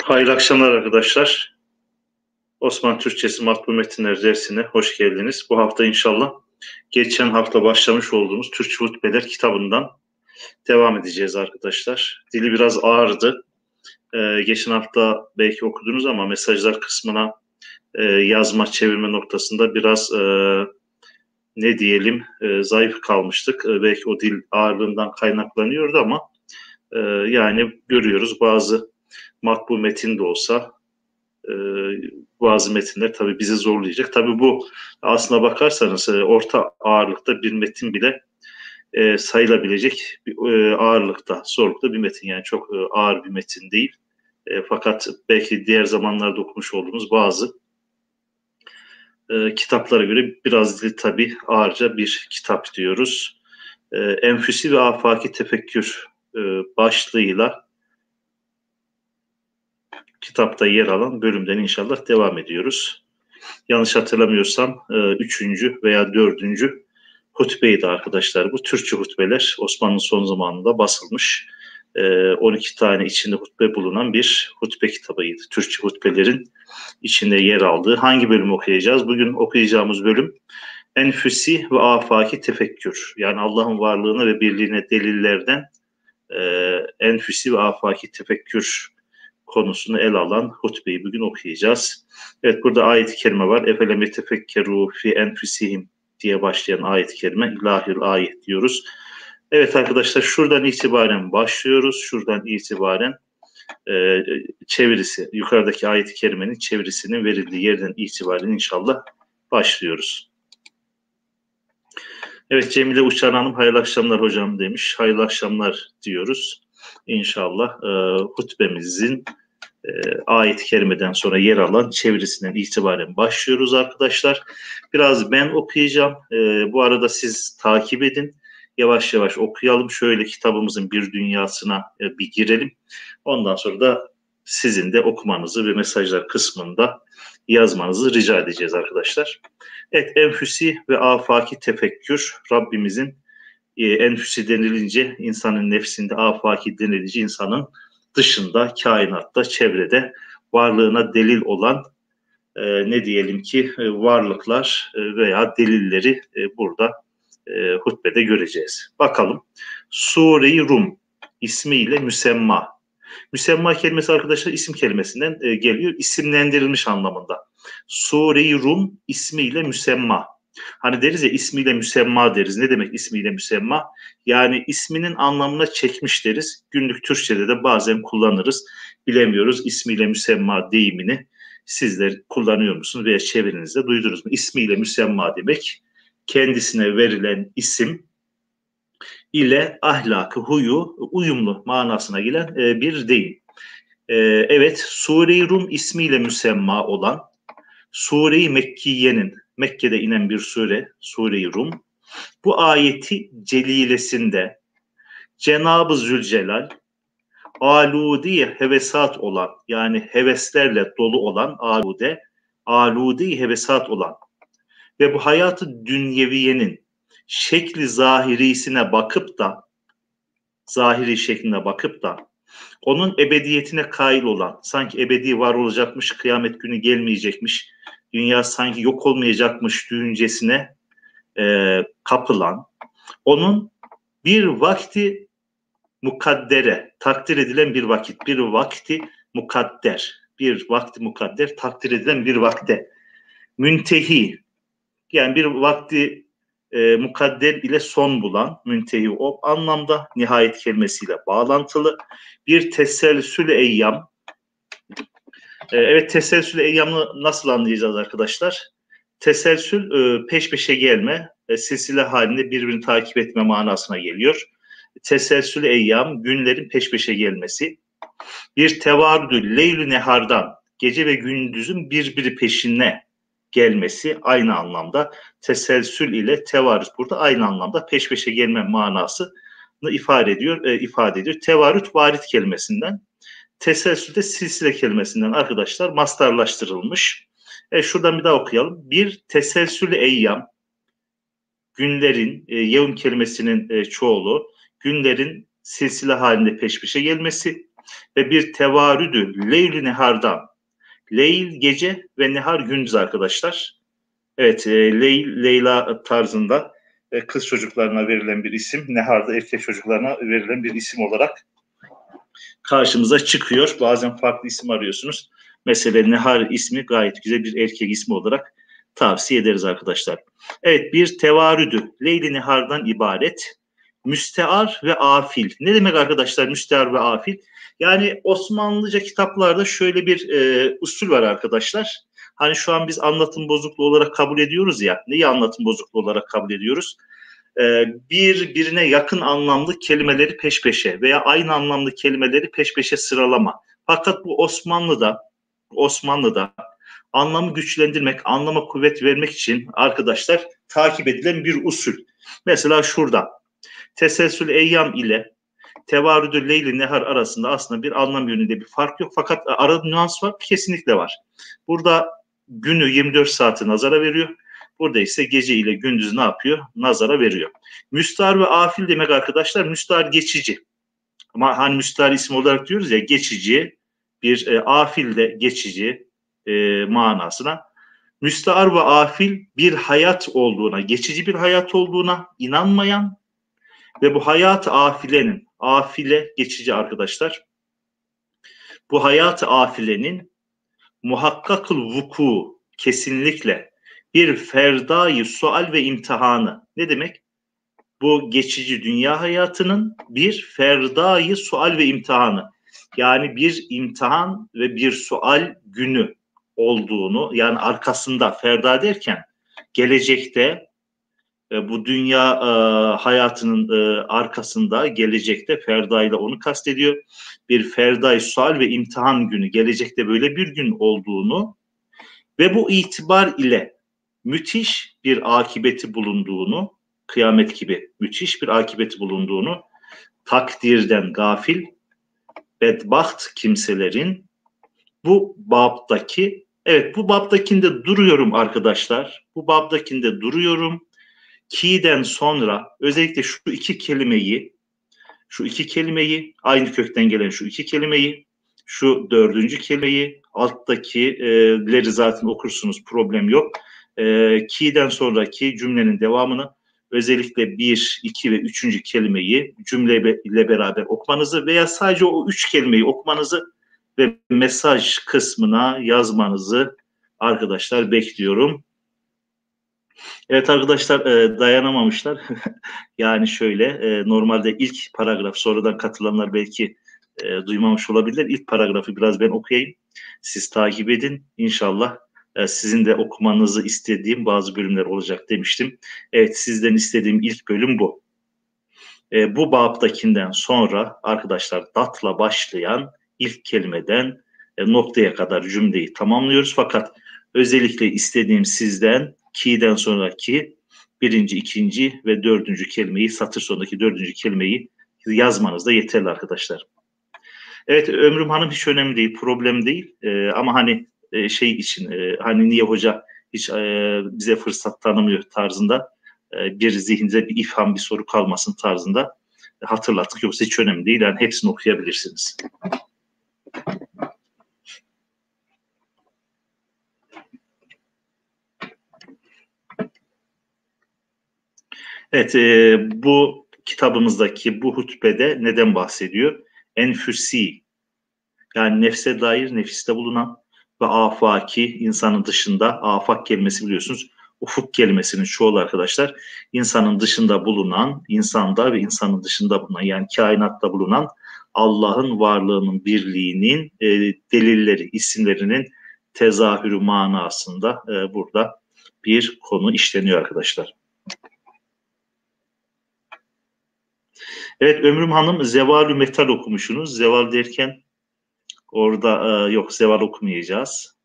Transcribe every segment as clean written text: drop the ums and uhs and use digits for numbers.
Hayırlı akşamlar arkadaşlar. Osmanlı Türkçesi Matbu Metinler dersine hoş geldiniz. Bu hafta inşallah geçen hafta başlamış olduğumuz Türkçe Hutbeler kitabından devam edeceğiz arkadaşlar. Dili biraz ağırdı. Geçen hafta belki okudunuz ama mesajlar kısmına yazma, çevirme noktasında biraz ne diyelim zayıf kalmıştık. Belki o dil ağırlığından kaynaklanıyordu ama yani görüyoruz bazı matbu metin de olsa bazı metinler tabii bizi zorlayacak. Tabii bu aslına bakarsanız orta ağırlıkta bir metin bile sayılabilecek bir ağırlıkta, zorlukta bir metin. Yani çok ağır bir metin değil. Fakat belki diğer zamanlarda okumuş olduğumuz bazı kitaplara göre biraz tabii ağırca bir kitap diyoruz. Enfüsi ve Afaki Tefekkür başlığıyla kitapta yer alan bölümden inşallah devam ediyoruz. Yanlış hatırlamıyorsam 3. veya 4. hutbeydi arkadaşlar. Bu Türkçe hutbeler Osmanlı son zamanında basılmış 12 tane içinde hutbe bulunan bir hutbe kitabıydı. Türkçe hutbelerin içinde yer aldığı. Hangi bölümü okuyacağız? Bugün okuyacağımız bölüm Enfüsi ve Afaki Tefekkür. Yani Allah'ın varlığına ve birliğine delillerden Enfüsi ve Afaki Tefekkür konusunu ele alan hutbeyi bugün okuyacağız. Evet, burada ayet-i kerime var. Efelem yetefekkeru fi enfusihim diye başlayan ayet-i kerime, ilahil ayet diyoruz. Evet arkadaşlar, şuradan itibaren başlıyoruz. Şuradan itibaren çevirisi, yukarıdaki ayet-i kerimenin çevirisinin verildiği yerden itibaren inşallah başlıyoruz. Evet, Cemile Uçan Hanım hayırlı akşamlar hocam demiş. Hayırlı akşamlar diyoruz. İnşallah hutbemizin ayet-i kerimeden sonra yer alan çevirisinden itibaren başlıyoruz arkadaşlar. Biraz ben okuyacağım. Bu arada siz takip edin. Yavaş yavaş okuyalım. Şöyle kitabımızın bir dünyasına bir girelim. Ondan sonra da sizin de okumanızı ve mesajlar kısmında yazmanızı rica edeceğiz arkadaşlar. Evet, enfüsi ve afaki tefekkür Rabbimizin enfüsi denilince insanın nefsinde, afaki denilince insanın dışında, kainatta, çevrede varlığına delil olan ne diyelim ki varlıklar veya delilleri burada hutbede göreceğiz. Bakalım. Sure-i Rum ismiyle müsemma. Müsemma kelimesi arkadaşlar isim kelimesinden geliyor. İsimlendirilmiş anlamında. Sure-i Rum ismiyle müsemma. Hani deriz ya ismiyle müsemma deriz. Ne demek ismiyle müsemma? Yani isminin anlamına çekmiş deriz. Günlük Türkçe'de de bazen kullanırız. Bilemiyoruz ismiyle müsemma deyimini. Sizler kullanıyor musunuz veya çevrenizde duydunuz mu? İsmiyle müsemma demek kendisine verilen isim ile ahlakı, huyu uyumlu manasına gelen bir deyim. Evet, Sure-i Rum ismiyle müsemma olan Sure-i Mekkiye'nin, Mekke'de inen bir sure, Sure-i Rum, bu ayeti celilesinde Cenab-ı Zülcelal aludi hevesat olan, yani heveslerle dolu olan aludi hevesat olan ve bu hayatı dünyeviyenin şekli zahirisine bakıp da, zahiri şekline bakıp da onun ebediyetine kail olan, sanki ebedi var olacakmış, kıyamet günü gelmeyecekmiş, dünya sanki yok olmayacakmış düşüncesine kapılan, onun bir vakti mukaddere, takdir edilen bir vakit, bir vakti mukadder, bir vakti mukadder, takdir edilen bir vakte, müntehi, yani bir vakti mukadder ile son bulan, müntehi o anlamda nihayet kelimesiyle bağlantılı bir teselsül eyyam. Evet, teselsül eyyamı nasıl anlayacağız arkadaşlar? Teselsül peş peşe gelme, silsile halinde birbirini takip etme manasına geliyor. Teselsül eyyam, günlerin peş peşe gelmesi. Bir tevarüdü leylü nehardan, gece ve gündüzün birbiri peşine gelmesi aynı anlamda. Teselsül ile tevarüt burada aynı anlamda peş peşe gelme manasını ifade ediyor. Tevarüt varit kelimesinden, teselsül de silsile kelimesinden arkadaşlar mastarlaştırılmış. Şuradan bir daha okuyalım. Bir teselsül eyyam, günlerin, yevm kelimesinin çoğulu, günlerin silsile halinde peş peşe gelmesi. ve bir tevarüdü leyl nehardan. Leyl gece ve nehar gündüz arkadaşlar. Evet, Leyla tarzında kız çocuklarına verilen bir isim, Nehar da erkek çocuklarına verilen bir isim olarak karşımıza çıkıyor. Bazen farklı isim arıyorsunuz. Mesela Nehar ismi gayet güzel bir erkek ismi olarak tavsiye ederiz arkadaşlar. Evet, bir tevarüdü Leyli Nehar'dan ibaret. Müstear ve afil. Ne demek arkadaşlar müstear ve afil? Yani Osmanlıca kitaplarda şöyle bir usul var arkadaşlar. Hani şu an biz anlatım bozukluğu olarak kabul ediyoruz ya. Neyi anlatım bozukluğu olarak kabul ediyoruz? Birbirine yakın anlamlı kelimeleri peş peşe veya aynı anlamlı kelimeleri peş peşe sıralama. Fakat bu Osmanlı'da anlamı güçlendirmek, anlama kuvvet vermek için arkadaşlar takip edilen bir usul. Mesela şurada teselsül eyyam ile tevarüdü leyli nehar arasında aslında bir anlam yönünde bir fark yok. Fakat arada nüans var, kesinlikle var. Burada günü 24 saati nazara veriyor. Burada ise gece ile gündüz ne yapıyor? Nazara veriyor. Müstahar ve afil demek arkadaşlar, müstahar geçici. Ama hani müstahar isim olarak diyoruz ya, geçici, bir afil de geçici manasına. Müstahar ve afil bir hayat olduğuna, geçici bir hayat olduğuna inanmayan ve bu hayat afile geçici arkadaşlar. Bu hayat afilenin muhakkakul vuku, kesinlikle bir ferdayı sual ve imtihanı. Ne demek? Bu geçici dünya hayatının bir ferdayı sual ve imtihanı. Yani bir imtihan ve bir sual günü olduğunu, yani arkasında ferda derken gelecekte bu dünya hayatının arkasında gelecekte ferda ile onu kastediyor. Bir ferdayı sual ve imtihan günü, gelecekte böyle bir gün olduğunu ve bu itibar ile müthiş bir akibeti bulunduğunu, kıyamet gibi müthiş bir akibeti bulunduğunu takdirden gafil, bedbaht kimselerin bu babdaki, evet bu babdakinde duruyorum arkadaşlar, bu babdakinde duruyorum. Ki'den sonra özellikle şu iki kelimeyi, aynı kökten gelen şu iki kelimeyi, şu dördüncü kelimeyi, alttakileri zaten okursunuz, problem yok. Ki'den sonraki cümlenin devamını, özellikle 1, 2 ve 3. kelimeyi cümleyle beraber okumanızı veya sadece o 3 kelimeyi okumanızı ve mesaj kısmına yazmanızı arkadaşlar bekliyorum. Evet arkadaşlar, dayanamamışlar. Yani şöyle, normalde ilk paragraf, sonradan katılanlar belki duymamış olabilirler. İlk paragrafı biraz ben okuyayım. Siz takip edin. İnşallah sizin de okumanızı istediğim bazı bölümler olacak demiştim. Evet, sizden istediğim ilk bölüm bu. Bu babdakinden sonra arkadaşlar datla başlayan ilk kelimeden noktaya kadar cümleyi tamamlıyoruz. Fakat özellikle istediğim sizden ki'den sonraki 1., 2. ve 4. kelimeyi, satır sonundaki 4. kelimeyi yazmanız da yeterli arkadaşlar. Evet, Ömrüm Hanım hiç önemli değil, problem değil. Ama hani şey için, hani niye hoca hiç bize fırsat tanımıyor tarzında bir zihinde bir ifham, bir soru kalmasın tarzında hatırlattık. Yoksa hiç önemli değil. Yani hepsini okuyabilirsiniz. Evet, bu kitabımızdaki bu hutbede neden bahsediyor? Enfüsi, yani nefse dair, nefiste bulunan ve afaki, insanın dışında, afak kelimesi biliyorsunuz, ufuk kelimesinin çoğulu arkadaşlar, insanın dışında bulunan, insanda ve insanın dışında bulunan, yani kainatta bulunan Allah'ın varlığının, birliğinin delilleri, isimlerinin tezahürü manasında burada bir konu işleniyor arkadaşlar. Evet, Ömrüm Hanım Zeval-ü Metal okumuşsunuz. Zeval derken orada yok, zeval okumayacağız.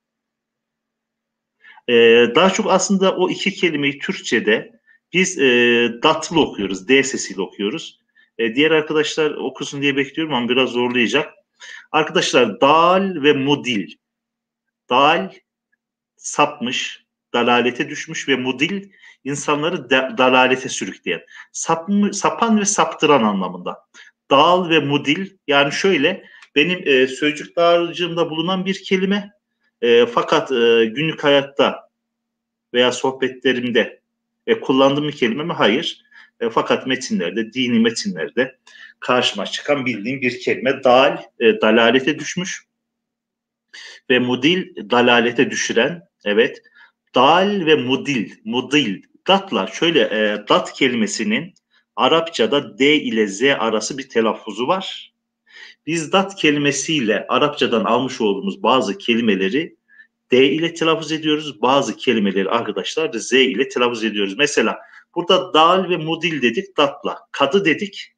Daha çok aslında o iki kelimeyi Türkçe'de biz datlı okuyoruz, D sesiyle okuyoruz. Diğer arkadaşlar okusun diye bekliyorum ama biraz zorlayacak. Arkadaşlar dal ve mudil. Dal sapmış, dalalete düşmüş ve mudil insanları dalalete sürükleyen. Sapan ve saptıran anlamında. Dal ve mudil, yani şöyle Benim sözcük dağarcığımda bulunan bir kelime. Fakat günlük hayatta veya sohbetlerimde kullandığım bir kelime mi? Hayır. Fakat metinlerde, dini metinlerde karşıma çıkan bildiğim bir kelime. Dal, dalalete düşmüş ve mudil, dalalete düşüren. Evet. Dal ve mudil. Datla şöyle dat kelimesinin Arapçada D ile Z arası bir telaffuzu var. Biz dat kelimesiyle Arapçadan almış olduğumuz bazı kelimeleri D ile telaffuz ediyoruz. Bazı kelimeleri arkadaşlar Z ile telaffuz ediyoruz. Mesela burada dal ve mudil dedik datla. Kadı dedik.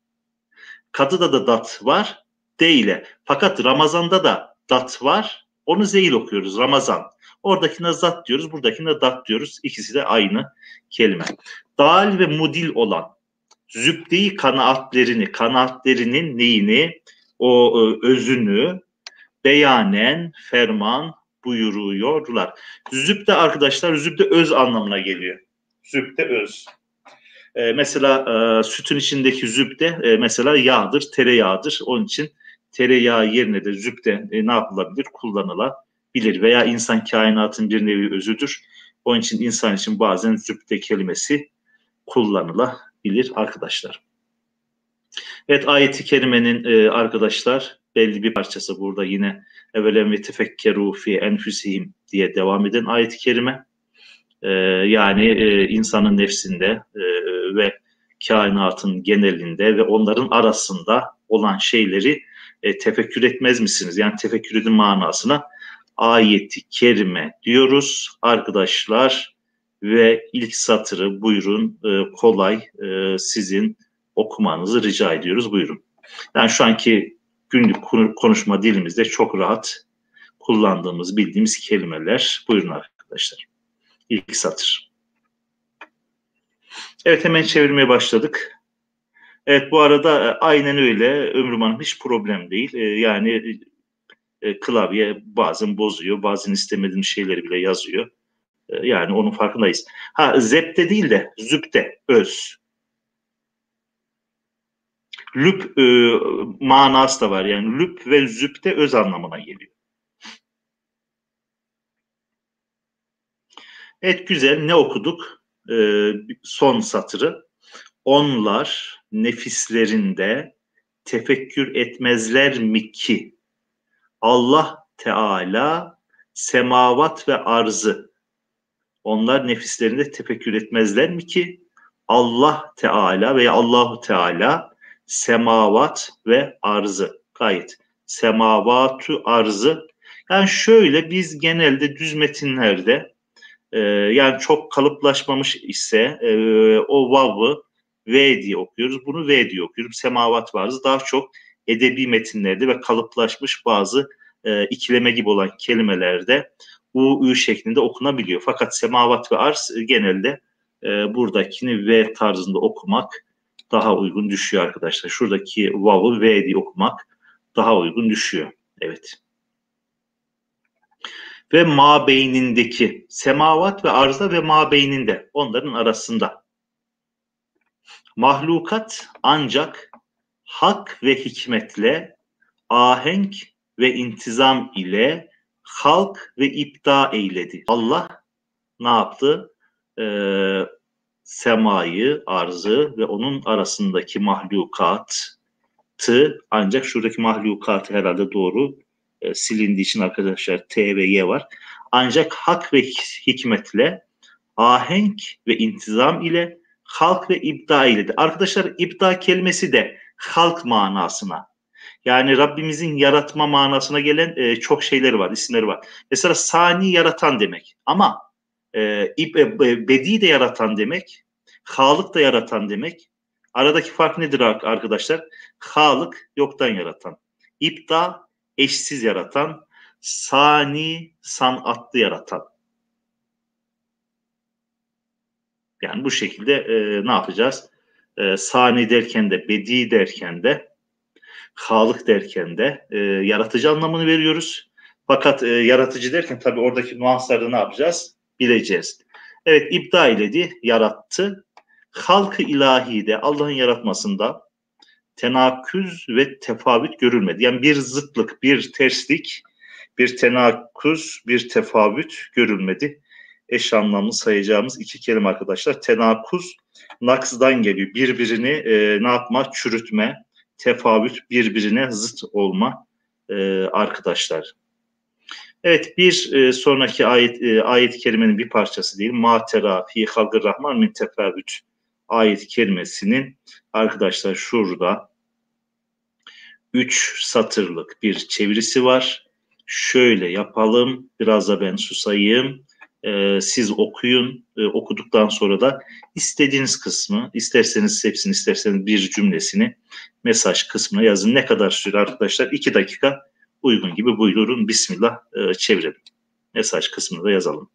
Kadıda da dat var D ile. Fakat Ramazan'da da dat var. Onu Z ile okuyoruz. Ramazan. Oradakine zat diyoruz. Buradakine dat diyoruz. İkisi de aynı kelime. Dal ve mudil olan zübde-i kanaatlerinin neyini, o özünü beyanen ferman buyuruyorlar. Zübde arkadaşlar, zübde öz anlamına geliyor. Zübde öz. Mesela sütün içindeki zübde mesela yağdır, tereyağıdır. Onun için tereyağı yerine de zübde ne yapılabilir? Kullanılabilir. Veya insan kainatın bir nevi özüdür. Onun için insan için bazen zübde kelimesi kullanılabilir arkadaşlar. Evet, ayeti kerimenin arkadaşlar belli bir parçası burada yine evvelen ve tefekkeru fi enfusihim diye devam eden ayet-i kerime. Yani insanın nefsinde ve kainatın genelinde ve onların arasında olan şeyleri tefekkür etmez misiniz? Yani tefekkür edin manasına ayeti kerime diyoruz arkadaşlar ve ilk satırı buyurun kolay sizin okumanızı rica ediyoruz. Buyurun. Yani şu anki günlük konuşma dilimizde çok rahat kullandığımız, bildiğimiz kelimeler. Buyurun arkadaşlar. İlk satır. Evet, hemen çevirmeye başladık. Evet, bu arada aynen öyle Ömrüm Hanım, hiç problem değil. Yani klavye bazen bozuyor, bazen istemediğim şeyleri bile yazıyor. Yani onun farkındayız. Zepte değil de züpte, öz. Lüp manası da var. Yani lüp ve züpte öz anlamına geliyor. Evet, güzel. Ne okuduk? Son satırı. Onlar nefislerinde tefekkür etmezler mi ki Allah Teala semavat ve arzı, onlar nefislerinde tefekkür etmezler mi ki Allah Teala veya Allahu Teala semavat ve arzı, gayet semavatu arzı. Yani şöyle, biz genelde düz metinlerde yani çok kalıplaşmamış ise o vav'ı V diye okuyoruz. Bunu V diye okuyoruz. Semavat ve arzı daha çok edebi metinlerde ve kalıplaşmış bazı ikileme gibi olan kelimelerde U şeklinde okunabiliyor. Fakat semavat ve arz genelde buradakini V tarzında okumak daha uygun düşüyor arkadaşlar. Şuradaki vav'ı V diye okumak daha uygun düşüyor. Evet. Ve mabeynindeki, semavat ve arzda ve mabeyninde, onların arasında. Mahlukat ancak hak ve hikmetle, ahenk ve intizam ile halk ve ipta eyledi. Allah ne yaptı? Semayı, arzı ve onun arasındaki mahlukatı, ancak şuradaki mahlukatı herhalde doğru silindiği için arkadaşlar T ve Y var. Ancak hak ve hikmetle, ahenk ve intizam ile, halk ve ibda ile. Arkadaşlar, ibda kelimesi de halk manasına, yani Rabbimizin yaratma manasına gelen çok şeyleri var, isimleri var. Mesela sani, yaratan demek. Ama bedi de yaratan demek, halık da yaratan demek. Aradaki fark nedir arkadaşlar? Halık yoktan yaratan, İbda eşsiz yaratan, sani sanatlı yaratan. Yani bu şekilde ne yapacağız? Sani derken de, bedi derken de, halık derken de yaratıcı anlamını veriyoruz. Fakat yaratıcı derken tabii oradaki nuansları ne yapacağız? Bileceğiz. Evet, ibda iledi, yarattı. Halk-ı ilahi de Allah'ın yaratmasında tenaküz ve tefavüt görülmedi. Yani bir zıtlık, bir terslik, bir tenaküz, bir tefavüt görülmedi. Eş anlamlı sayacağımız iki kelime arkadaşlar. Tenaküz naksdan geliyor. Birbirini ne yapma? Çürütme. Tefavüt birbirine zıt olma arkadaşlar. Evet, bir sonraki ayet-i kerimenin bir parçası değil. Ma tera fi halgir rahman min tefavüt ayet-i kerimesinin arkadaşlar şurada 3 satırlık bir çevirisi var. Şöyle yapalım. Biraz da ben susayım. Siz okuyun. Okuduktan sonra da istediğiniz kısmı, isterseniz hepsini, isterseniz bir cümlesini mesaj kısmına yazın. Ne kadar süre arkadaşlar? 2 dakika uygun gibi. Buyurun. Bismillah çevirelim. Mesaj kısmını da yazalım.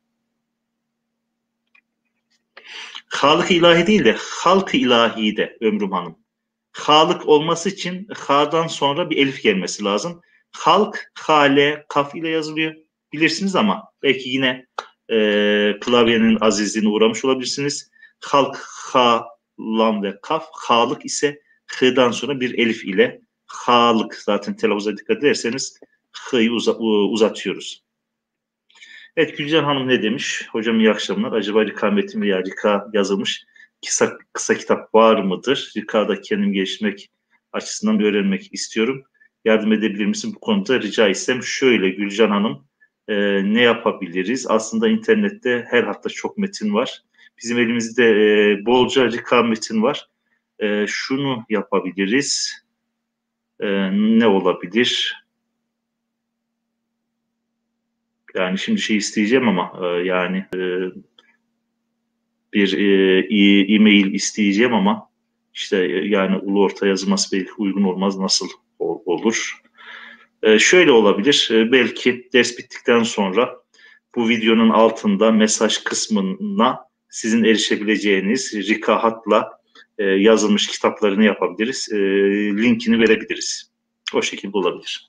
Halık-ı ilahi değil de halk-ı ilahi de Ömrüm Hanım. Halık olması için ha'dan sonra bir elif gelmesi lazım. Halk, hale, kaf ile yazılıyor. Bilirsiniz ama belki yine klavyenin azizliğine uğramış olabilirsiniz. Halk, ha, lam ve kaf. Halık ise h'dan sonra bir elif ile. Halık zaten telaffuza dikkat ederseniz h'yı uzatıyoruz. Evet, Gülcan Hanım ne demiş? Hocam iyi akşamlar. Acaba Rika metin veya Rika yazılmış kısa kitap var mıdır? Rika'da kendim geliştirmek açısından öğrenmek istiyorum. Yardım edebilir misin? Bu konuda rica etsem şöyle Gülcan Hanım ne yapabiliriz? Aslında internette her hafta çok metin var. Bizim elimizde bolca Rika metin var. Şunu yapabiliriz. Ne olabilir? Yani şimdi şey isteyeceğim ama yani bir e-mail isteyeceğim ama işte yani ulu orta yazılması belki uygun olmaz. Nasıl olur? Şöyle olabilir. Belki ders bittikten sonra bu videonun altında mesaj kısmına sizin erişebileceğiniz Rika hatla yazılmış kitaplarını yapabiliriz. Linkini verebiliriz. O şekilde olabilir.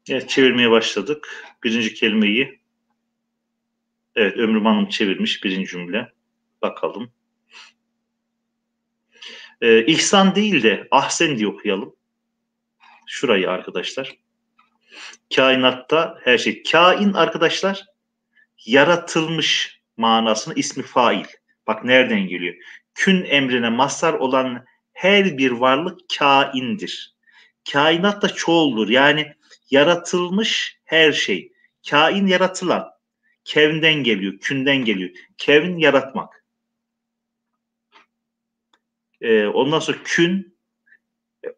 Evet, çevirmeye başladık. Birinci kelimeyi evet Ömrüm Hanım çevirmiş birinci cümle. Bakalım. İhsan değil de ahsen diye okuyalım. Şurayı arkadaşlar. Kainatta her şey. Kain arkadaşlar yaratılmış manasını ismi fail. Bak nereden geliyor? Kün emrine mazhar olan her bir varlık kaindir. Kainat da çoğuldur. Yani yaratılmış her şey. Kain yaratılan. Kevnden geliyor, künden geliyor. Kevin yaratmak. Ondan sonra kün,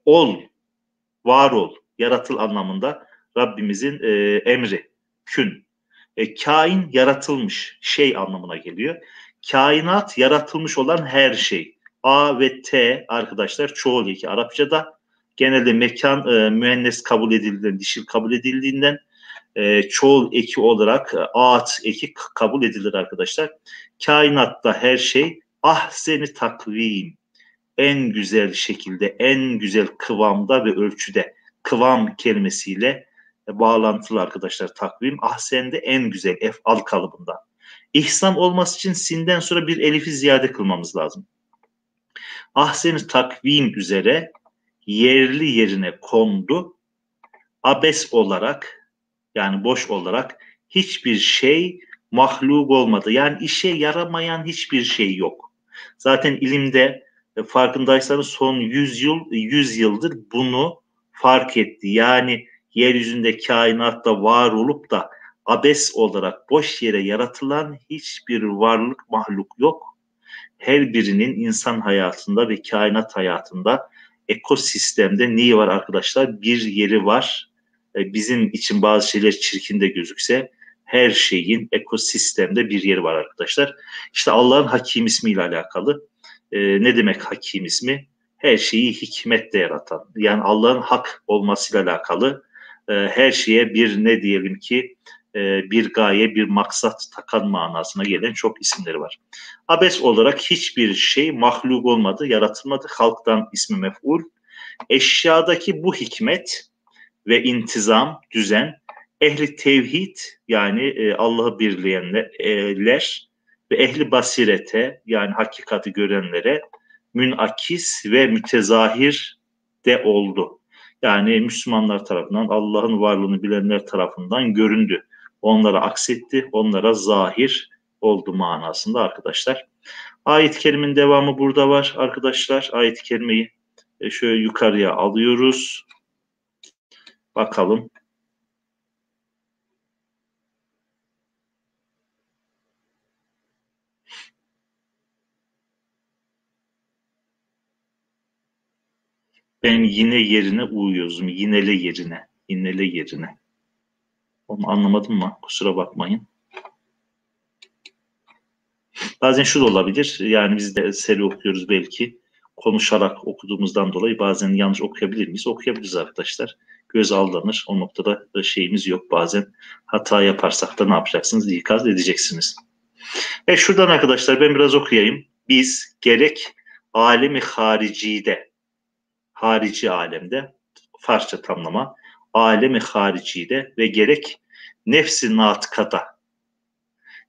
ol, var ol, yaratıl anlamında Rabbimizin emri. Kün. Kain yaratılmış şey anlamına geliyor. Kainat yaratılmış olan her şey. A ve T arkadaşlar çoğul eki Arapçada genelde mekan müennes kabul edildiğinden, dişil kabul edildiğinden çoğul eki olarak at eki kabul edilir arkadaşlar. Kainatta her şey ahseni takvim en güzel şekilde, en güzel kıvamda ve ölçüde kıvam kelimesiyle bağlantılı arkadaşlar takvim. Ahsen'de en güzel ef'al kalıbında. İhsan olması için sinden sonra bir elifi ziyade kılmamız lazım. Ahsen-i takvim üzere yerli yerine kondu. Abes olarak yani boş olarak hiçbir şey mahluk olmadı. Yani işe yaramayan hiçbir şey yok. Zaten ilimde farkındaysanız son 100 yıldır bunu fark etti. Yani yeryüzünde kainatta var olup da abes olarak boş yere yaratılan hiçbir varlık mahluk yok. Her birinin insan hayatında ve kainat hayatında ekosistemde neyi var arkadaşlar? Bir yeri var. Bizim için bazı şeyler çirkin de gözükse her şeyin ekosistemde bir yeri var arkadaşlar. İşte Allah'ın Hakim ismiyle alakalı. Ne demek Hakim ismi? Her şeyi hikmetle yaratan. Yani Allah'ın hak olmasıyla alakalı her şeye bir ne diyelim ki bir gaye, bir maksat takan manasına gelen çok isimleri var. Abes olarak hiçbir şey mahluk olmadı, yaratılmadı. Halktan ismi mef'ul. Eşyadaki bu hikmet ve intizam, düzen, ehli tevhid yani Allah'ı birleyenler ve ehli basirete yani hakikati görenlere münakis ve mütezahir de oldu. Yani Müslümanlar tarafından, Allah'ın varlığını bilenler tarafından göründü. Onlara aksetti, onlara zahir oldu manasında arkadaşlar. Ayet-i kerimenin devamı burada var arkadaşlar. Ayet-i kerimeyi şöyle yukarıya alıyoruz. Bakalım. Ben yine yerine uyuyoruz. Yinele yerine. Yinele yerine. Onu anlamadım mı? Kusura bakmayın. Bazen şu da olabilir. Yani biz de seri okuyoruz belki. Konuşarak okuduğumuzdan dolayı bazen yanlış okuyabilir miyiz? Okuyabiliriz arkadaşlar. Göz aldanır. O noktada şeyimiz yok. Bazen hata yaparsak da ne yapacaksınız? İkaz edeceksiniz. Şuradan arkadaşlar ben biraz okuyayım. Biz gerek alemi haricide, harici alemde, Farsça tamlama, alemi haricide ve gerek nefsi natıkada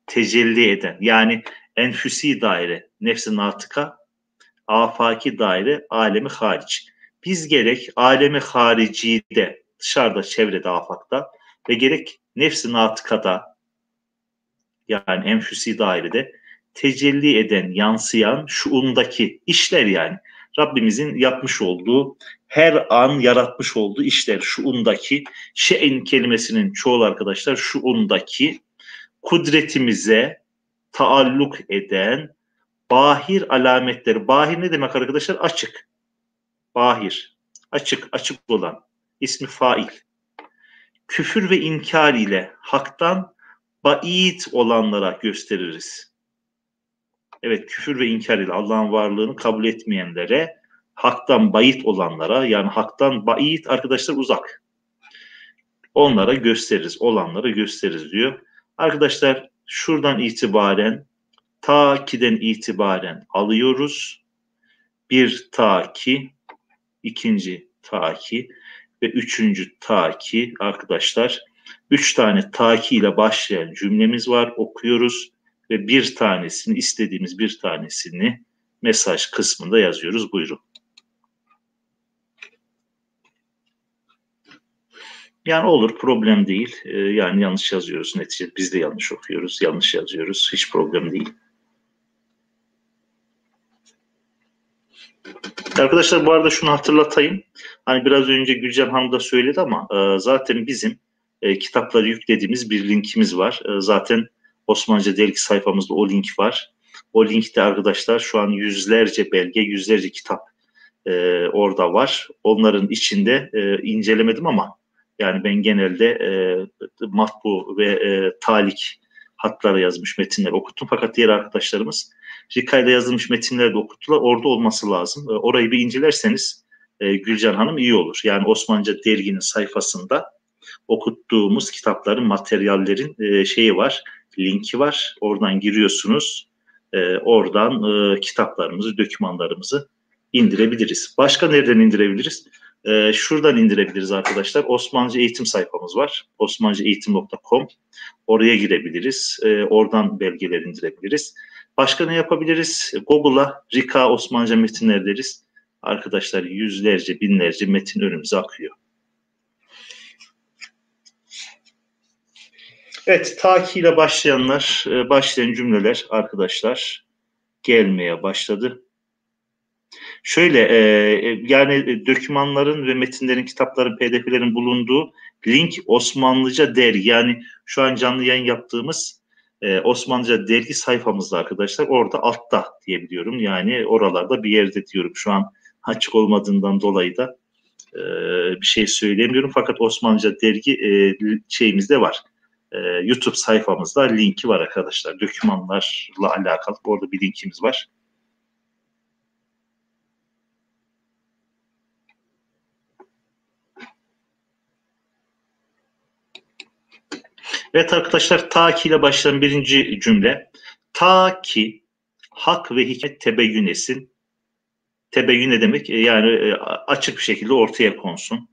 tecelli eden, yani enfüsi daire, nefsi natıka, afaki daire, alemi hariç. Biz gerek alemi haricide, dışarıda, çevrede, afakta ve gerek nefsi natıkada, yani enfüsi dairede tecelli eden, yansıyan şuundaki işler yani. Rabbimizin yapmış olduğu, her an yaratmış olduğu işler, şuundaki, şeyin kelimesinin çoğulu arkadaşlar, şuundaki kudretimize taalluk eden bahir alametleri. Bahir ne demek arkadaşlar? Açık. Bahir. Açık, açık olan. İsmi fail. Küfür ve inkar ile haktan ba'id olanlara gösteririz. Evet, küfür ve inkar ile Allah'ın varlığını kabul etmeyenlere, haktan ba'id olanlara, yani haktan ba'id arkadaşlar uzak. Onlara gösteririz, olanlara gösteririz diyor. Arkadaşlar şuradan itibaren, ta ki'den itibaren alıyoruz. Bir ta ki, ikinci ta ki ve üçüncü ta ki arkadaşlar. 3 tane ta ki ile başlayan cümlemiz var. Okuyoruz ve bir tanesini, istediğimiz bir tanesini mesaj kısmında yazıyoruz. Buyurun. Yani olur, problem değil. Yani yanlış yazıyoruz neticede. Biz de yanlış okuyoruz, yanlış yazıyoruz. Hiç problem değil. Arkadaşlar bu arada şunu hatırlatayım. Hani biraz önce Gülcan Hanım da söyledi ama zaten bizim kitapları yüklediğimiz bir linkimiz var. Zaten Osmanlıca dergi sayfamızda o link var. O linkte arkadaşlar şu an yüzlerce belge, yüzlerce kitap orada var. Onların içinde incelemedim ama yani ben genelde matbu ve talik hatlara yazmış metinler okuttum. Fakat diğer arkadaşlarımız Rika'yla yazılmış metinler de okuttular. Orada olması lazım. Orayı bir incelerseniz Gülcan Hanım iyi olur. Yani Osmanlıca derginin sayfasında okuttuğumuz kitapların, materyallerin şeyi var, linki var. Oradan giriyorsunuz. Oradan kitaplarımızı, dokümanlarımızı indirebiliriz. Başka nereden indirebiliriz? Şuradan indirebiliriz arkadaşlar. Osmanlıca eğitim sayfamız var. osmanlıcaeğitim.com. Oraya girebiliriz. Oradan belgeler indirebiliriz. Başka ne yapabiliriz? Google'a Rika Osmanlıca metinler deriz. Arkadaşlar yüzlerce, binlerce metin önümüze akıyor. Evet, taki ile başlayan cümleler arkadaşlar gelmeye başladı. Şöyle yani dokümanların ve metinlerin, kitapların, pdf'lerin bulunduğu link Osmanlıca dergi. Yani şu an canlı yayın yaptığımız Osmanlıca dergi sayfamızda arkadaşlar. Orada altta diyebiliyorum. Yani oralarda bir yerde diyorum. Şu an açık olmadığından dolayı da bir şey söyleyemiyorum. Fakat Osmanlıca dergi şeyimizde var. YouTube sayfamızda linki var arkadaşlar. Dokümanlarla alakalı orada bir linkimiz var. Evet arkadaşlar, ta ki ile başlayan birinci cümle. Ta ki hak ve hikmet tebeyyün etsin. Tebeyyün ne demek? Yani açık bir şekilde ortaya konsun.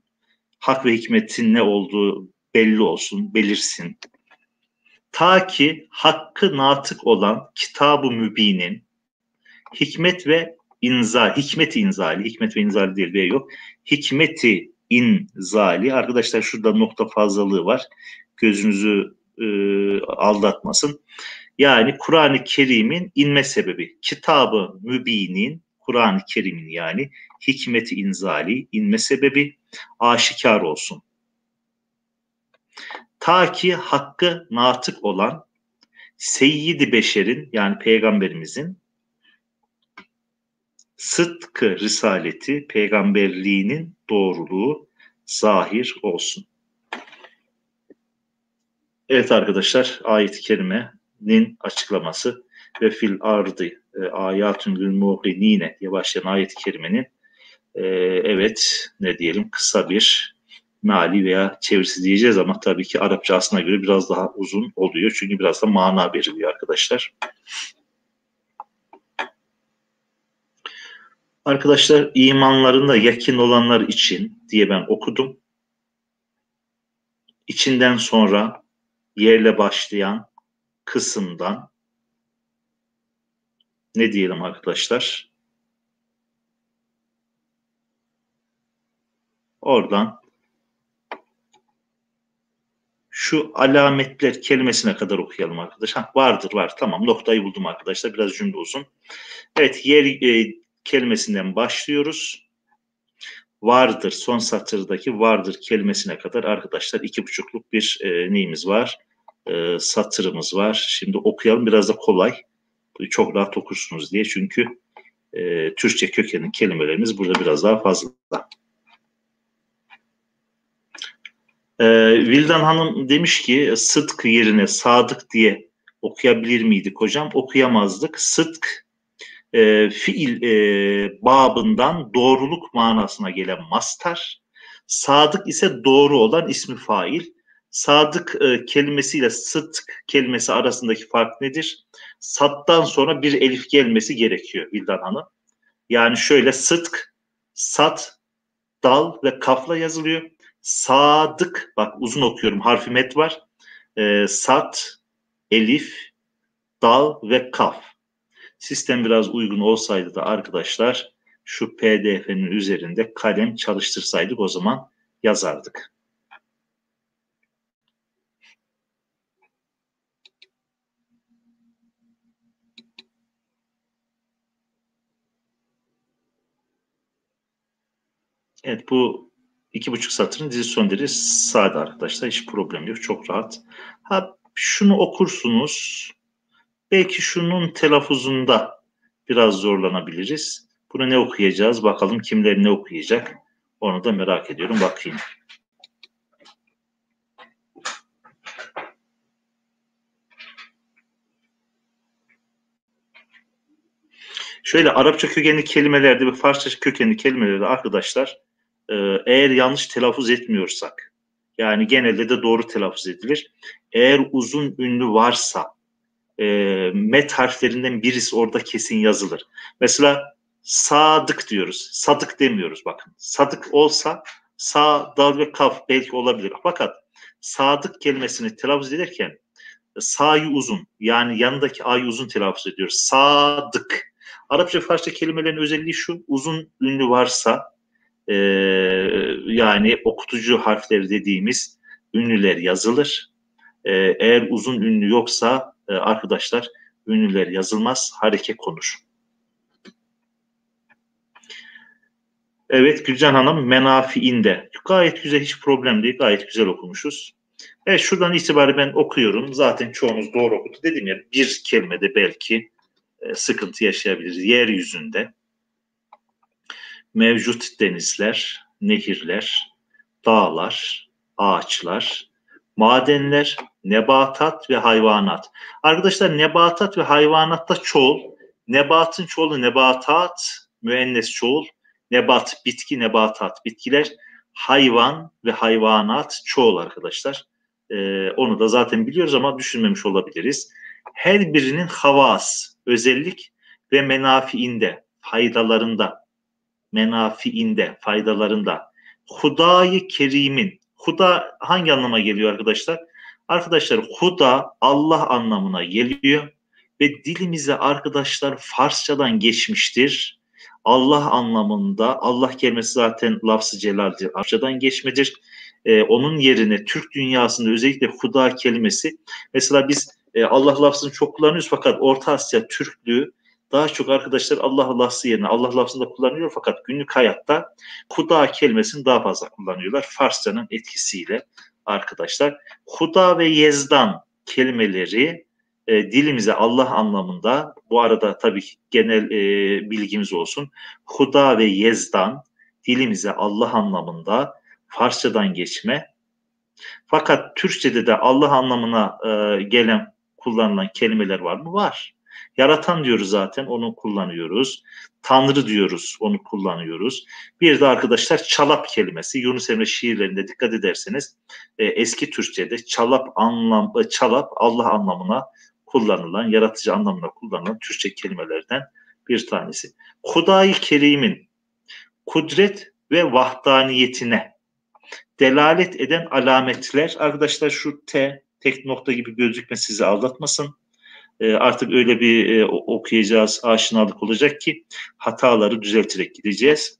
hak ve hikmetin ne olduğu belli olsun, belirsin. Ta ki hakkı natık olan Kitab-ı Mübin'in hikmet ve hikmet-i inzali değil ve yok. Hikmet-i inzali, arkadaşlar şurada nokta fazlalığı var. Gözünüzü aldatmasın. Yani Kur'an-ı Kerim'in inme sebebi. Kitab-ı Mübin'in, Kur'an-ı Kerim'in yani hikmet-i inzali, inme sebebi aşikar olsun. Ta ki hakkı natık olan Seyyid-i Beşer'in yani Peygamberimizin sıdkı risaleti, peygamberliğinin doğruluğu zahir olsun. Evet arkadaşlar, ayet-i kerimenin açıklaması ve fil ardı ayatun lil muqinine diye başlayan ayet-i kerimenin evet ne diyelim kısa bir meali veya çevirisi diyeceğiz ama tabii ki Arapçasına göre biraz daha uzun oluyor. Çünkü biraz da mana veriliyor arkadaşlar. Arkadaşlar imanlarında yakin olanlar için diye ben okudum. İçinden sonra yerle başlayan kısımdan ne diyelim arkadaşlar? Oradan şu alametler kelimesine kadar okuyalım arkadaşlar. Vardır var tamam noktayı buldum arkadaşlar biraz cümle uzun. Evet yer kelimesinden başlıyoruz. Vardır son satırdaki vardır kelimesine kadar arkadaşlar 2,5'luk bir neyimiz var? Satırımız var. Şimdi okuyalım biraz da kolay. Çok rahat okursunuz diye çünkü Türkçe kökenli kelimelerimiz burada biraz daha fazla. Vildan Hanım demiş ki sıdk yerine sadık diye okuyabilir miydik hocam? Okuyamazdık. Sıdk fiil babından doğruluk manasına gelen mastar. Sadık ise doğru olan ismi fail. Sadık kelimesiyle sıdk kelimesi arasındaki fark nedir? Sattan sonra bir elif gelmesi gerekiyor Vildan Hanım. Yani şöyle sıdk, sat, dal ve kafla yazılıyor. Sadık, bak uzun okuyorum harfi met var. Sat, elif, dal ve kaf. Sistem biraz uygun olsaydı da arkadaşlar şu PDF'nin üzerinde kalem çalıştırsaydık o zaman yazardık. Evet bu 2,5 satırın dizi son derece sade arkadaşlar. Hiç problem yok. Çok rahat. Ha şunu okursunuz. Belki şunun telaffuzunda biraz zorlanabiliriz. Bunu ne okuyacağız? Bakalım kimler ne okuyacak? Onu da merak ediyorum. Bakayım. Şöyle Arapça kökenli kelimelerde ve Farsça kökenli kelimelerde arkadaşlar eğer yanlış telaffuz etmiyorsak yani genelde de doğru telaffuz edilir. Eğer uzun ünlü varsa met harflerinden birisi orada kesin yazılır. Mesela sadık diyoruz. Sadık demiyoruz bakın. Sadık olsa sa, dal ve kaf belki olabilir. Fakat sadık kelimesini telaffuz ederken sa'yı uzun yani yanındaki a'yı uzun telaffuz ediyoruz. Sadık. Arapça Farsça kelimelerin özelliği şu. Uzun ünlü varsa yani okutucu harfleri dediğimiz ünlüler yazılır. Eğer uzun ünlü yoksa arkadaşlar ünlüler yazılmaz, hareke konur. Evet Gülcan Hanım menafiinde. Gayet güzel hiç problem değil. Gayet güzel okumuşuz. Evet şuradan itibaren ben okuyorum. Zaten çoğunuz doğru okudu. Dedim ya bir kelimede belki sıkıntı yaşayabiliriz. Yeryüzünde mevcut denizler, nehirler, dağlar, ağaçlar, madenler, nebatat ve hayvanat. Arkadaşlar nebatat ve hayvanatta çoğul. Nebatın çoğulu nebatat, müennes çoğul. Nebat, bitki, nebatat, bitkiler. Hayvan ve hayvanat çoğul arkadaşlar. Onu da zaten biliyoruz ama düşünmemiş olabiliriz. Her birinin havas, özellik ve menafiinde, faydalarında, faydalarında Hudâ-i Kerim'in. Huda hangi anlama geliyor arkadaşlar? Arkadaşlar huda Allah anlamına geliyor ve dilimize arkadaşlar Farsçadan geçmiştir. Allah anlamında, Allah kelimesi zaten lafz-ı celaldir, Arapçadan geçmedir. Onun yerine Türk dünyasında özellikle huda kelimesi, mesela biz Allah lafzını çok kullanıyoruz fakat Orta Asya Türklüğü daha çok arkadaşlar Allah lafzı yerine Allah lafzını da kullanıyor fakat günlük hayatta huda kelimesini daha fazla kullanıyorlar Farsçanın etkisiyle arkadaşlar. Huda ve Yezdan kelimeleri dilimize Allah anlamında, bu arada tabii ki genel bilgimiz olsun. Huda ve Yezdan dilimize Allah anlamında Farsçadan geçme. Fakat Türkçe'de de Allah anlamına gelen, kullanılan kelimeler var mı? Var. Yaratan diyoruz zaten, onu kullanıyoruz. Tanrı diyoruz, onu kullanıyoruz. Bir de arkadaşlar çalap kelimesi. Yunus Emre şiirlerinde dikkat ederseniz eski Türkçe'de çalap Allah anlamına kullanılan, yaratıcı anlamına kullanılan Türkçe kelimelerden bir tanesi. Hudâ-i Kerim'in kudret ve vahdaniyetine delalet eden alametler, arkadaşlar şu tek nokta gibi gözükme sizi aldatmasın. Artık öyle bir okuyacağız, aşinalık olacak ki hataları düzelterek gideceğiz.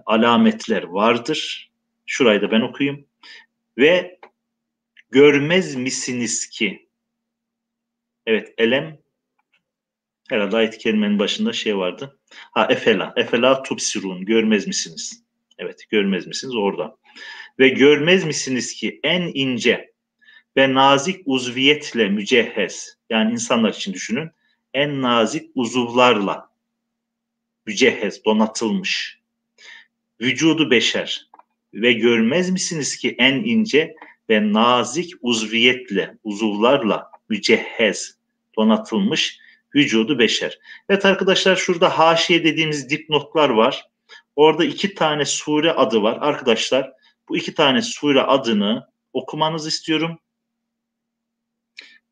Alametler vardır. Şurayı da ben okuyayım. Ve görmez misiniz ki? Evet, elem, herhalde ayet-i kerimenin başında şey vardı. Efela tubsirun, görmez misiniz? Evet, görmez misiniz orada. Ve görmez misiniz ki en ince ve nazik uzviyetle mücehhez, yani insanlar için düşünün, en nazik uzuvlarla mücehhez, donatılmış vücudu beşer ve görmez misiniz ki en ince ve nazik uzviyetle, uzuvlarla mücehhez, donatılmış vücudu beşer. Evet arkadaşlar, şurada haşiye dediğimiz dipnotlar var. Orada 2 tane sure adı var. Arkadaşlar bu 2 tane sure adını okumanızı istiyorum.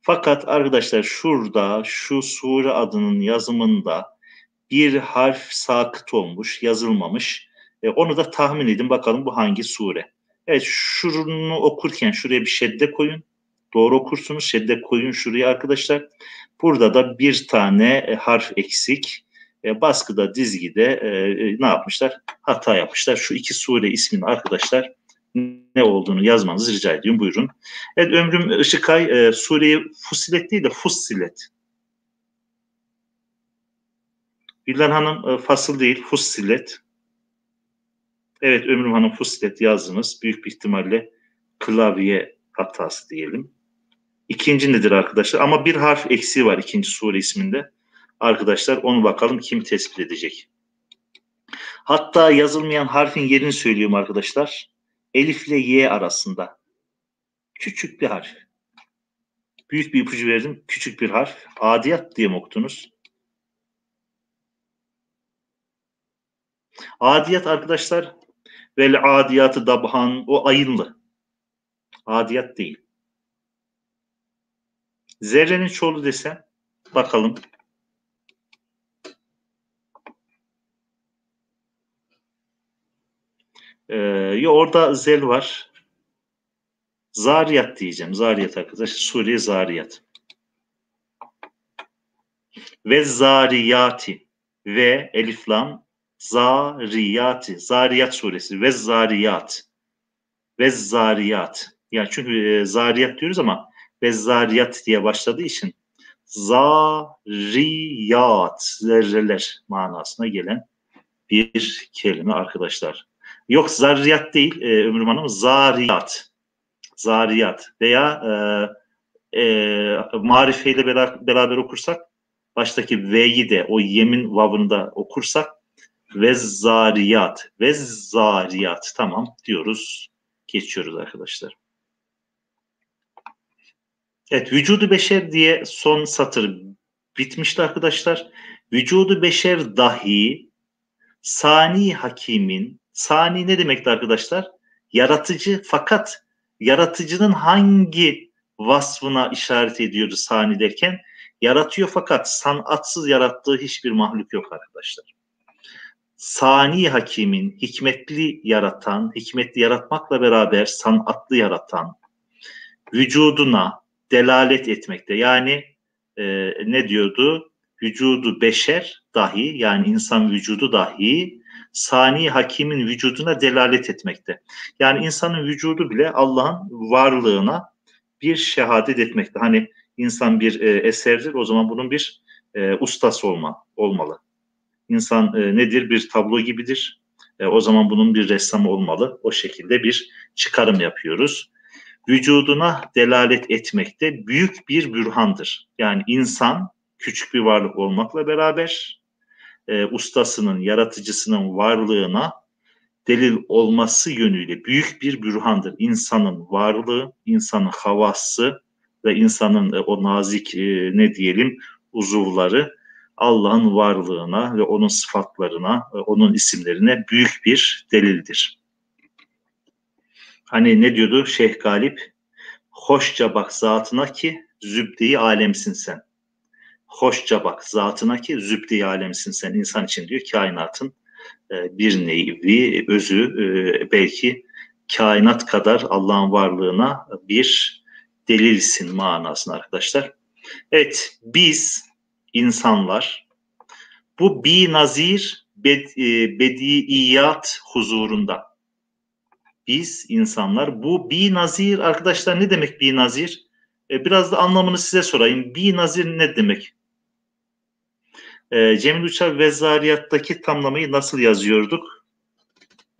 Fakat arkadaşlar şurada şu sure adının yazımında bir harf sakıt olmuş, yazılmamış. Onu da tahmin edin bakalım bu hangi sure. Evet, şunu okurken şuraya bir şedde koyun. Doğru okursunuz. Şedde koyun şuraya arkadaşlar. Burada da bir tane harf eksik. Baskıda, dizgide ne yapmışlar? Hata yapmışlar. Şu 2 sure ismini arkadaşlar ne olduğunu yazmanızı rica ediyorum. Buyurun. Evet, Ömrüm Işıkay sureyi Fussilet değil de Fussilet. Gülden Hanım fasıl değil, Fussilet. Evet, Ömrüm Hanım Fussilet yazdınız. Büyük bir ihtimalle klavye hatası diyelim. İkinci nedir arkadaşlar? Ama bir harf eksiği var ikinci sure isminde. Arkadaşlar onu bakalım kim tespit edecek. Hatta yazılmayan harfin yerini söylüyorum arkadaşlar. Elif ile Y arasında. Küçük bir harf. Büyük bir ipucu verdim. Küçük bir harf. Adiyat diye mi okudunuz? Adiyat arkadaşlar, vel adiyatı dabhan, o ayınlı. Adiyat değil. Zerrenin çoğulu desem bakalım. Orada zel var. Zariyat diyeceğim. Zariyat arkadaşlar. Sure Zariyat. Ve zariyati ve elif lam zariyati. Zariyat suresi ve zariyat. Ve zariyat. Yani çünkü zariyat diyoruz ama ve zariyat diye başladığı için zariyat, zerreler manasına gelen bir kelime arkadaşlar. Yok, zariyat değil Ömrüm Hanım, zariyat. Zariyat veya marifeyle beraber okursak, baştaki V'yi de o yemin vavını da okursak ve zariyat, ve zariyat, tamam diyoruz. Geçiyoruz arkadaşlar. Evet, vücudu beşer diye son satır bitmişti arkadaşlar. Vücudu beşer dahi sani hakimin, sani ne demekti arkadaşlar? Yaratıcı, fakat yaratıcının hangi vasfına işaret ediyordu sani derken? Yaratıyor fakat sanatsız yarattığı hiçbir mahluk yok arkadaşlar. Sani hakimin, hikmetli yaratan, hikmetli yaratmakla beraber sanatlı yaratan, vücuduna delalet etmekte. Yani ne diyordu? Vücudu beşer dahi, yani insan vücudu dahi sani hakimin vücuduna delalet etmekte. Yani insanın vücudu bile Allah'ın varlığına bir şehadet etmekte. Hani insan bir eserdir, o zaman bunun bir ustası olmalı. İnsan nedir? Bir tablo gibidir. O zaman bunun bir ressamı olmalı. O şekilde bir çıkarım yapıyoruz. Vücuduna delalet etmekte büyük bir bürhandır. Yani insan küçük bir varlık olmakla beraber ustasının, yaratıcısının varlığına delil olması yönüyle büyük bir bürhandır. İnsanın varlığı, insanın havası ve insanın o nazik ne diyelim uzuvları Allah'ın varlığına ve onun sıfatlarına, onun isimlerine büyük bir delildir. Hani ne diyordu Şeyh Galip? Hoşça bak zatına ki zübde-i alemsin sen. Hoşça bak zatına ki zübde-i alemsin sen. İnsan için diyor kainatın bir nevi, özü, belki kainat kadar Allah'ın varlığına bir delilsin manasında arkadaşlar. Evet, biz insanlar bu binazir bediiyat huzurunda, biz insanlar bu binazir arkadaşlar, ne demek binazir? Biraz da anlamını size sorayım. Binazir ne demek? Cemil Uçar Vezzariyat'taki tamlamayı nasıl yazıyorduk?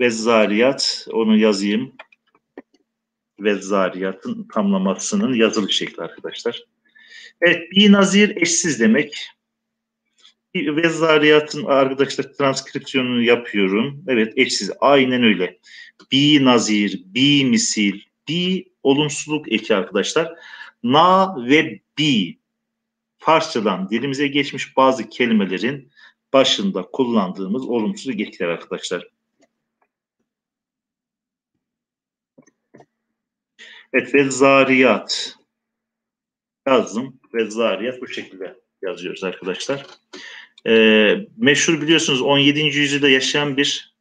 Vezzariyat, onu yazayım. Vezzariyat'ın tamlamasının yazılı şekli arkadaşlar. Evet, binazir eşsiz demek. Vezzariyat'ın arkadaşlar transkripsiyonunu yapıyorum. Evet, eşsiz. Aynen öyle. Binazir, bi misil, bi olumsuzluk eki arkadaşlar. Na ve bi Farsçadan dilimize geçmiş bazı kelimelerin başında kullandığımız olumsuz ekler arkadaşlar. Evet, ve zariyat yazdım. Ve zariyat bu şekilde yazıyoruz arkadaşlar. Meşhur biliyorsunuz 17. yüzyılda yaşayan bir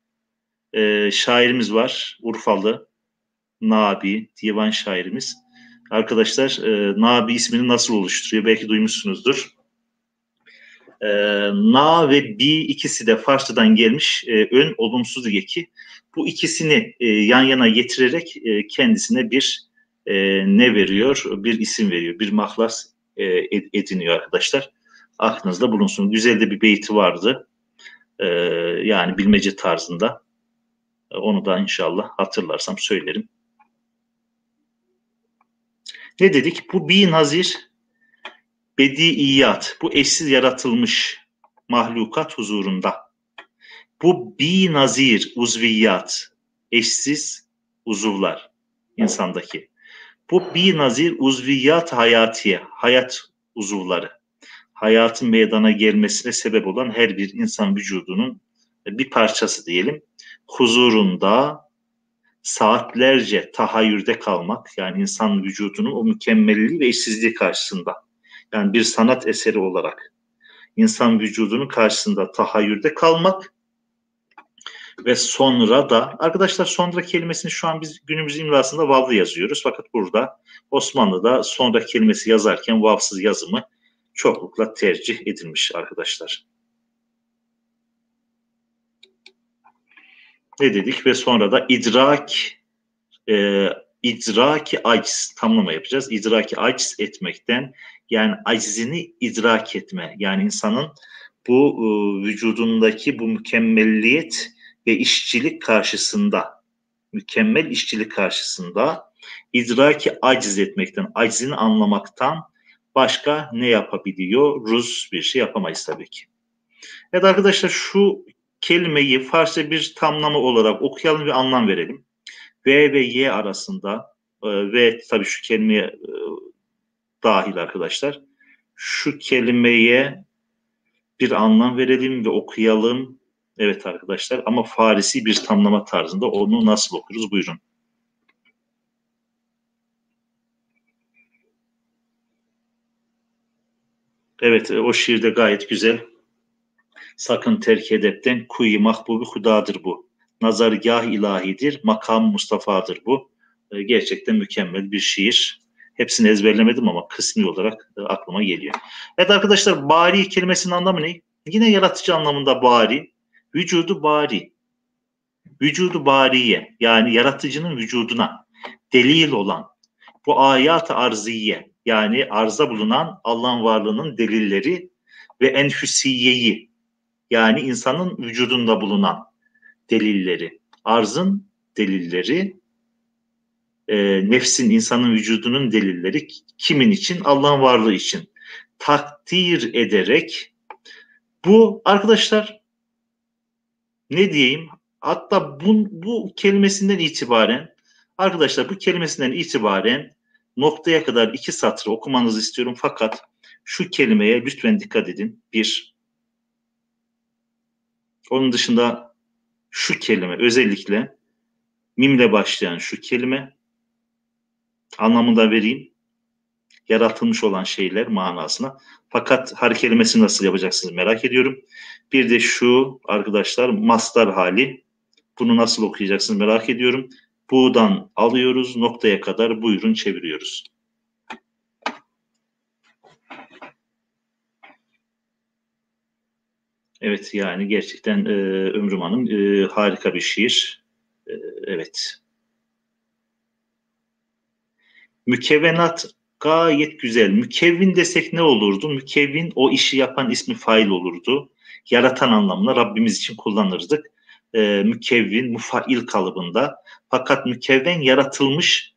şairimiz var. Urfalı Nabi, divan şairimiz. Arkadaşlar Nabi ismini nasıl oluşturuyor? Belki duymuşsunuzdur. Na ve bi ikisi de Farsçadan gelmiş ön olumsuz eki. Bu ikisini yan yana getirerek kendisine bir ne veriyor? Bir isim veriyor. Bir mahlas ediniyor arkadaşlar. Aklınızda bulunsun. Güzel de bir beyti vardı. Yani bilmece tarzında. Onu da inşallah hatırlarsam söylerim. Ne dedik? Bu bi nazir bediiyat. Bu eşsiz yaratılmış mahlukat huzurunda. Bu bi nazir uzviyat, eşsiz uzuvlar insandaki. Bu bi nazir uzviyat hayatiye, hayat uzuvları. Hayatın meydana gelmesine sebep olan her bir insan vücudunun bir parçası diyelim. Huzurunda saatlerce tahayyürde kalmak, yani insan vücudunun o mükemmelliği ve eşsizliği karşısında. Yani bir sanat eseri olarak insan vücudunun karşısında tahayyürde kalmak ve sonra da arkadaşlar, sonra kelimesini şu an biz günümüz imlasında vavlı yazıyoruz. Fakat burada Osmanlı'da sonra kelimesi yazarken vavsız yazımı çoklukla tercih edilmiş arkadaşlar. Ne dedik? Ve sonra da idraki aciz tamlama yapacağız. İdraki aciz etmekten, yani acizini idrak etme. Yani insanın bu vücudundaki bu mükemmelliyet ve işçilik karşısında, mükemmel işçilik karşısında idraki aciz etmekten, acizini anlamaktan başka ne yapabiliyor? Rus bir şey yapamayız tabii ki. Evet arkadaşlar, şu kelimeyi Farsça bir tamlama olarak okuyalım ve anlam verelim. V ve Y arasında ve tabii şu kelimeye dahil arkadaşlar. Şu kelimeye bir anlam verelim ve okuyalım. Evet arkadaşlar, ama Farisi bir tamlama tarzında, onu nasıl okuruz? Buyurun. Evet, o şiirde gayet güzel. Sakın terk edepten kuyu mahbubi hudadır bu. Nazargah ilahidir, makam Mustafa'dır bu. Gerçekten mükemmel bir şiir. Hepsini ezberlemedim ama kısmi olarak aklıma geliyor. Evet arkadaşlar, bari kelimesinin anlamı ne? Yine yaratıcı anlamında bari. Vücudu bari. Vücudu bariye, yani yaratıcının vücuduna delil olan bu ayat-ı arziye, yani arzda bulunan Allah'ın varlığının delilleri ve enfüsiyeyi, yani insanın vücudunda bulunan delilleri, arzın delilleri, nefsin, insanın vücudunun delilleri kimin için? Allah'ın varlığı için. Takdir ederek bu arkadaşlar, ne diyeyim? Hatta bu kelimesinden itibaren arkadaşlar, bu kelimesinden itibaren noktaya kadar 2 satır okumanızı istiyorum. Fakat şu kelimeye lütfen dikkat edin. Bir. Onun dışında şu kelime, özellikle mimle başlayan şu kelime, anlamını da vereyim. Yaratılmış olan şeyler manasına. Fakat har kelimesini nasıl yapacaksınız merak ediyorum. Bir de şu arkadaşlar, mastar hali. Bunu nasıl okuyacaksınız merak ediyorum. Bu'dan alıyoruz, noktaya kadar buyurun çeviriyoruz. Evet, yani gerçekten Ömrüm Hanım harika bir şiir. Evet. Mükevvenat gayet güzel. Mükevvin desek ne olurdu? Mükevvin, o işi yapan ismi fail olurdu. Yaratan anlamına Rabbimiz için kullanırdık. Mükevvin, mufail kalıbında. Fakat mükevven yaratılmış,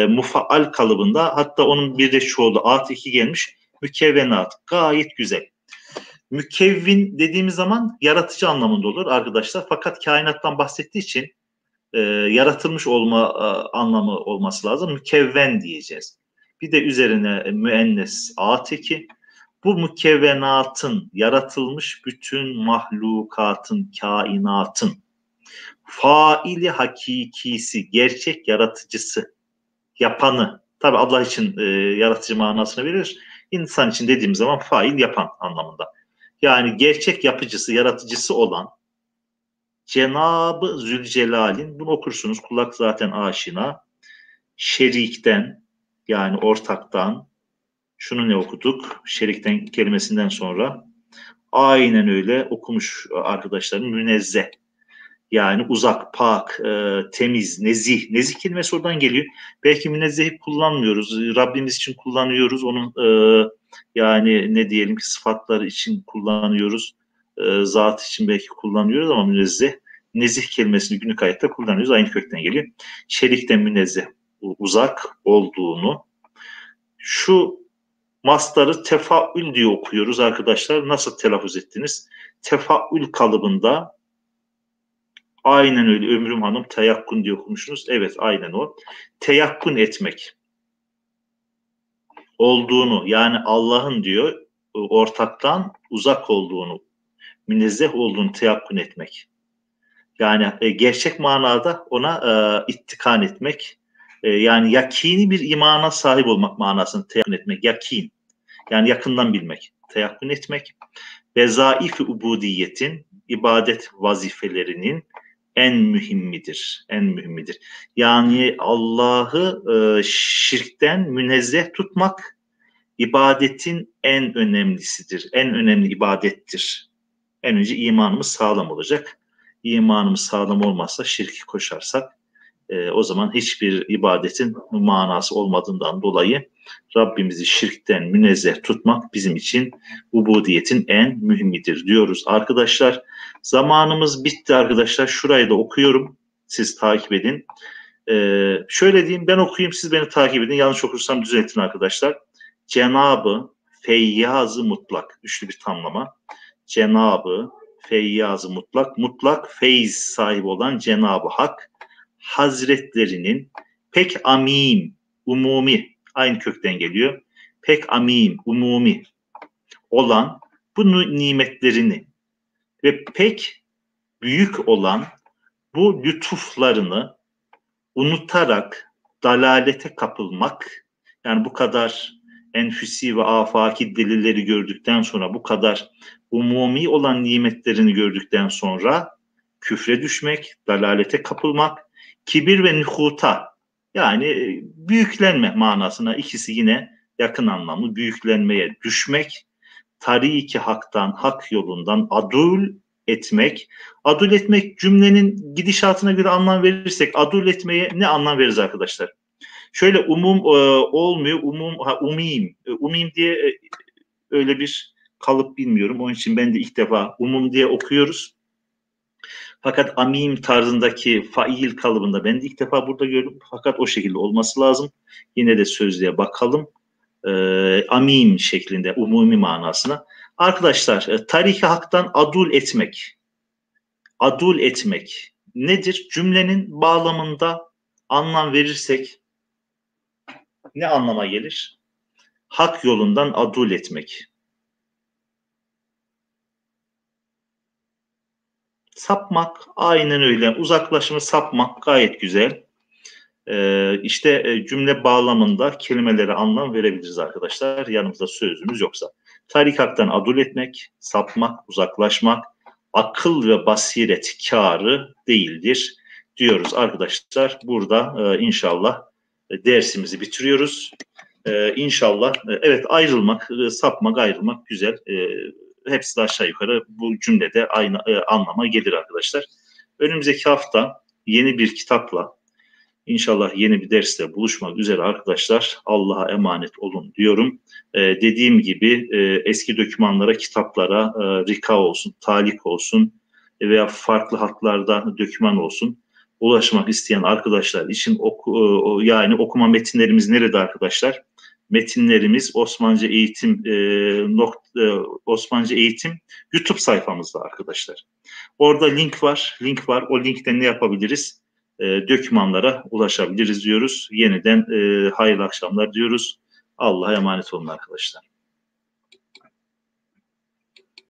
mufaal kalıbında. Hatta onun bir de çoğulu at 2 gelmiş. Mükevvenat gayet güzel. Mükevvin dediğimiz zaman yaratıcı anlamında olur arkadaşlar. Fakat kainattan bahsettiği için yaratılmış olma anlamı olması lazım. Mükevven diyeceğiz. Bir de üzerine müennes ateki. Bu mükevvenatın, yaratılmış bütün mahlukatın, kainatın faili hakikisi, gerçek yaratıcısı, yapanı. Tabi Allah için yaratıcı manasını verir. İnsan için dediğim zaman fail, yapan anlamında. Yani gerçek yapıcısı, yaratıcısı olan Cenab-ı Zülcelal'in, bunu okursunuz, kulak zaten aşina, şerikten, yani ortaktan, şunu ne okuduk? Şerikten kelimesinden sonra aynen öyle okumuş arkadaşlarım, münezzeh. Yani uzak, pak, temiz, nezih. Nezih kelimesi oradan geliyor. Belki münezzehi kullanmıyoruz. Rabbimiz için kullanıyoruz. Onun yani ne diyelim ki sıfatları için kullanıyoruz. Zat için belki kullanıyoruz ama münezzeh, nezih kelimesini günlük hayatta kullanıyoruz. Aynı kökten geliyor. Şerikten münezzeh, uzak olduğunu. Şu mastarı tefaül diye okuyoruz arkadaşlar. Nasıl telaffuz ettiniz? Tefaül kalıbında. Aynen öyle Ömrüm Hanım, teyakkun diye okumuşsunuz. Evet, aynen o. Teyakkun etmek olduğunu, yani Allah'ın diyor ortaktan uzak olduğunu, münezzeh olduğunu teyakkun etmek. Yani gerçek manada ona ittikan etmek, yani yakini bir imana sahip olmak manasını teyakkun etmek. Yakin, yani yakından bilmek, teyakkun etmek. Vezaif-i ubudiyetin, ibadet vazifelerinin en mühimmidir. En mühimmidir. Yani Allah'ı şirkten münezzeh tutmak ibadetin en önemlisidir. En önemli ibadettir. En önce imanımız sağlam olacak. İmanımız sağlam olmazsa, şirki koşarsak o zaman hiçbir ibadetin manası olmadığından dolayı Rabbimizi şirkten münezzeh tutmak bizim için ubudiyetin en mühimidir diyoruz. Arkadaşlar, zamanımız bitti arkadaşlar. Şurayı da okuyorum. Siz takip edin. Şöyle diyeyim, ben okuyayım, siz beni takip edin. Yanlış okursam düzeltin arkadaşlar. Cenab-ı Feyyaz-ı Mutlak. Üçlü bir tamlama. Cenab-ı Feyyaz-ı Mutlak. Mutlak feyz sahibi olan Cenab-ı Hak Hazretlerinin pek amim, umumi, aynı kökten geliyor. Pek amim, umumi olan bu nimetlerini ve pek büyük olan bu lütuflarını unutarak dalalete kapılmak, yani bu kadar enfüsi ve afaki delilleri gördükten sonra, bu kadar umumi olan nimetlerini gördükten sonra küfre düşmek, dalalete kapılmak, kibir ve nühuta, yani büyüklenme manasına, ikisi yine yakın anlamlı, büyüklenmeye düşmek, tariki haktan, hak yolundan adul etmek. Adul etmek, cümlenin gidişatına göre anlam verirsek adul etmeye ne anlam veririz arkadaşlar? Şöyle umum olmuyor, umim. Umim diye öyle bir kalıp bilmiyorum. Onun için ben de ilk defa umum diye okuyoruz. Fakat amim tarzındaki fail kalıbında ben de ilk defa burada gördüm. Fakat o şekilde olması lazım. Yine de sözlüğe bakalım. Amim şeklinde, umumi manasına. Arkadaşlar, tariki haktan adul etmek. Adul etmek nedir? Cümlenin bağlamında anlam verirsek ne anlama gelir? Hak yolundan adul etmek. Sapmak, aynen öyle. Uzaklaşma, sapmak gayet güzel. İşte cümle bağlamında kelimelere anlam verebiliriz arkadaşlar. Yanımızda sözümüz yoksa. Tarikattan adul etmek, sapmak, uzaklaşmak, akıl ve basiret kârı değildir diyoruz arkadaşlar. Burada inşallah dersimizi bitiriyoruz. İnşallah evet, ayrılmak, sapmak, ayrılmak güzel. Hepsi de aşağı yukarı bu cümlede aynı anlama gelir arkadaşlar. Önümüzdeki hafta yeni bir kitapla, İnşallah yeni bir derste buluşmak üzere arkadaşlar. Allah'a emanet olun diyorum. Dediğim gibi eski dokümanlara, kitaplara, rika olsun, talik olsun veya farklı hatlarda doküman olsun, ulaşmak isteyen arkadaşlar için yani okuma metinlerimiz nerede arkadaşlar? Metinlerimiz Osmanlıca Eğitim YouTube sayfamızda arkadaşlar. Orada link var. O linkten ne yapabiliriz? Dokümanlara ulaşabiliriz diyoruz. Yeniden hayırlı akşamlar diyoruz. Allah'a emanet olun arkadaşlar.